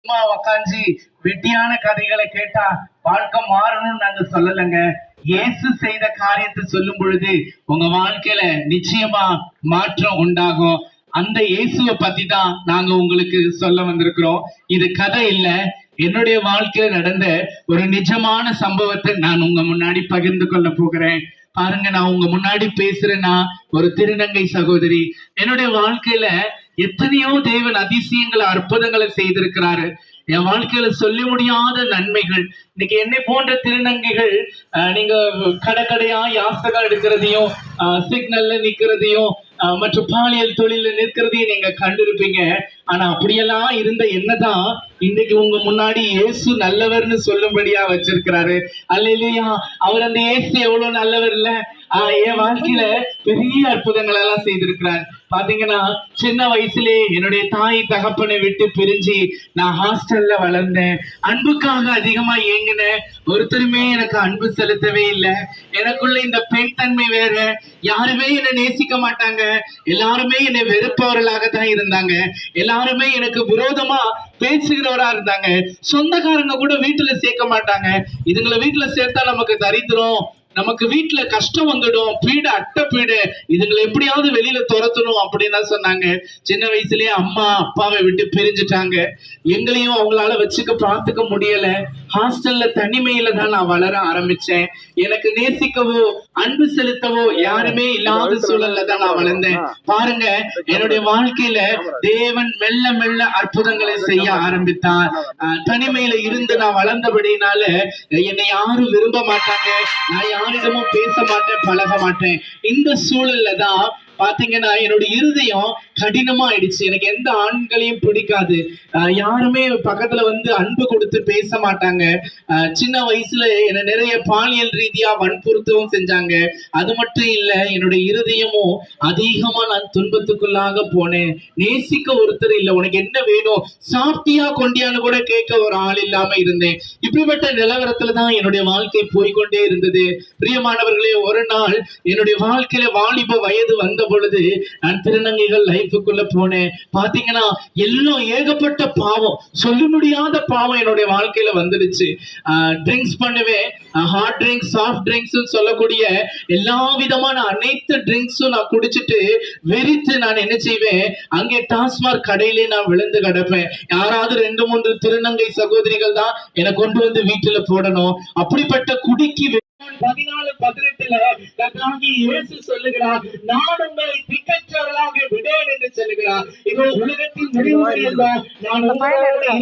சும்மா உக்காந்து வெட்டியான கதைகளை கேட்டா வாழ்க்கை மாறணும்னு நாங்க சொல்லலைங்க. இயேசு செய்த காரியத்தை சொல்லும் பொழுது உங்க வாழ்க்கையில நிச்சயமா மாற்றம் உண்டாகும். அந்த இயேசுவை பத்தி தான் நாங்க உங்களுக்கு சொல்ல வந்திருக்கிறோம். இது கதை இல்ல, என்னுடைய வாழ்க்கையில நடந்த ஒரு நிஜமான சம்பவத்தை நான் உங்க முன்னாடி பகிர்ந்து கொள்ள போகிறேன். பாருங்க, நான் உங்க முன்னாடி பேசுறேன்னா ஒரு திருநங்கை சகோதரி. என்னுடைய வாழ்க்கையில எத்தனையோ தேவன் அதிசயங்களை அற்புதங்களை செய்திருக்கிறாரு. என் வாழ்க்கையில சொல்ல முடியாத நன்மைகள். இன்னைக்கு என்னை போன்ற திருநங்கைகள் நீங்க கடைக்கடையா யாசகம் எடுக்கிறதையும் சிக்னல்ல நிக்கிறதையும் மற்றும் பாலியல் தொழில நிற்கிறதையும் நீங்க கண்டிருப்பீங்க. ஆனா அப்படியெல்லாம் இருந்த என்னதான் இன்னைக்கு உங்க முன்னாடி இயேசு நல்லவர்னு சொல்லும்படியா வச்சிருக்கிறாரு. அல்லேலூயா. அவர் அந்த இயேசு எவ்வளவு நல்லவர் இல்ல. என் வாழ்க்கையில பெரிய அற்புதங்கள் எல்லாம் செய்திருக்கிறார். பாத்தீங்கன்னா சின்ன வயசுலே என்னுடைய தாய் தகப்பனை விட்டு பிரிஞ்சு நான் ஹாஸ்டல்ல வளர்ந்தேன். அன்புக்காக அதிகமா ஏங்கினேன். ஒருத்தருமே எனக்கு அன்பு செலுத்தவே இல்லை. எனக்குள்ள இந்த பெண் தன்மை வேற. யாருமே என்னை நேசிக்க மாட்டாங்க. எல்லாருமே என்னை வெறுப்பவர்களாக தான் இருந்தாங்க. எல்லாருமே எனக்கு விரோதமா பேசுகிறவரா இருந்தாங்க. சொந்தக்காரங்க கூட வீட்டுல சேர்க்க மாட்டாங்க. இதுங்களை வீட்டுல சேர்த்தா நமக்கு தரித்திரம், நமக்கு வீட்டுல கஷ்டம் வந்துடும், பீடு அட்டை பீடு, இதுங்களை எப்படியாவது வெளியில துரத்தணும் அப்படின்னு சொன்னாங்க. சின்ன வயசுலயே அம்மா அப்பாவை விட்டு பிரிஞ்சுட்டாங்க. எங்களையும் அவங்களால வச்சுக்க பார்த்துக்க முடியல. ஹாஸ்டல்ல தனிமையில தான் நான் வளர ஆரம்பிச்சேன். எனக்கு நேசிக்கவோ அன்பு செலுத்தவோ யாருமே இல்லாத சூழல்ல தான் நான் வளர்ந்தேன். பாருங்க, என்னுடைய வாழ்க்கையில தேவன் மெல்ல மெல்ல அற்புதங்களை செய்ய ஆரம்பித்தார். தனிமையில இருந்து நான் வளர்ந்தபடினால என்னை யாரும் விரும்ப மாட்டாங்க. நான் யாரிடமும் பேச மாட்டேன், பழக மாட்டேன். இந்த சூழல்ல தான் பாத்தீங்கன்னா என்னோட இருதயம் கடினமா ஆயிடுச்சு. எனக்கு எந்த ஆண்களையும் பிடிக்காது. யாருமே பக்கத்துல வந்து அன்பு கொடுத்து பேச மாட்டாங்க. சின்ன வயசுல என்ன நிறைய பாலியல் ரீதியா வன்புறுத்தவும் செஞ்சாங்க. அது மட்டும் இல்ல, என்னுடைய இருதயமும் அதிகமா நான் துன்பத்துக்குள்ளாக போனேன். நேசிக்க ஒருத்தர் இல்ல. உனக்கு என்ன வேணும், சாப்பிட்டியா கொண்டியான்னு கூட கேட்க ஒரு ஆள் இல்லாம இருந்தேன். இப்படிப்பட்ட நிலவரத்துலதான் என்னுடைய வாழ்க்கை போய்கொண்டே இருந்தது. பிரியமானவர்களே, ஒரு நாள் என்னுடைய வாழ்க்கையில வாலிப வயது வந்த பொழுது நான் திருநங்கைகள் லைஃபுக்குள்ள போனேன். பாத்தீங்கன்னா எல்லாம் ஏகப்பட்ட பாவம், சொல்ல முடியாத பாவம் என்னுடைய வாழ்க்கையில வந்துடுச்சு. ட்ரிங்க்ஸ் பண்ணுவேன். ஹார்ட் ட்ரிங்க்ஸ், சாஃப்ட் ட்ரிங்க்ஸ் சொல்லக்கூடிய எல்லா விதமான அனைத்து ட்ரிங்க்ஸும் நான் குடிச்சிட்டு வெறித்து நான் என்ன செய்வேன், அங்கே டாஸ்மாக் கடையிலே நான் விழுந்து கிடப்பேன். யாராவது 2-3 திருநங்கை சகோதரிகள் தான் என்னை கொண்டு வந்து வீட்டுல போடணும். அப்படிப்பட்ட குடிக்கு 14:18 கர்த்தராகிய இயேசு சொல்லுகிறார், நான் உங்களை திக்கற்றவர்களாக விடேன் என்று சொல்லுகிறார். இதோ உலகத்தின் முடிவு வரை நான் உங்களோடு இருக்கிறேன்.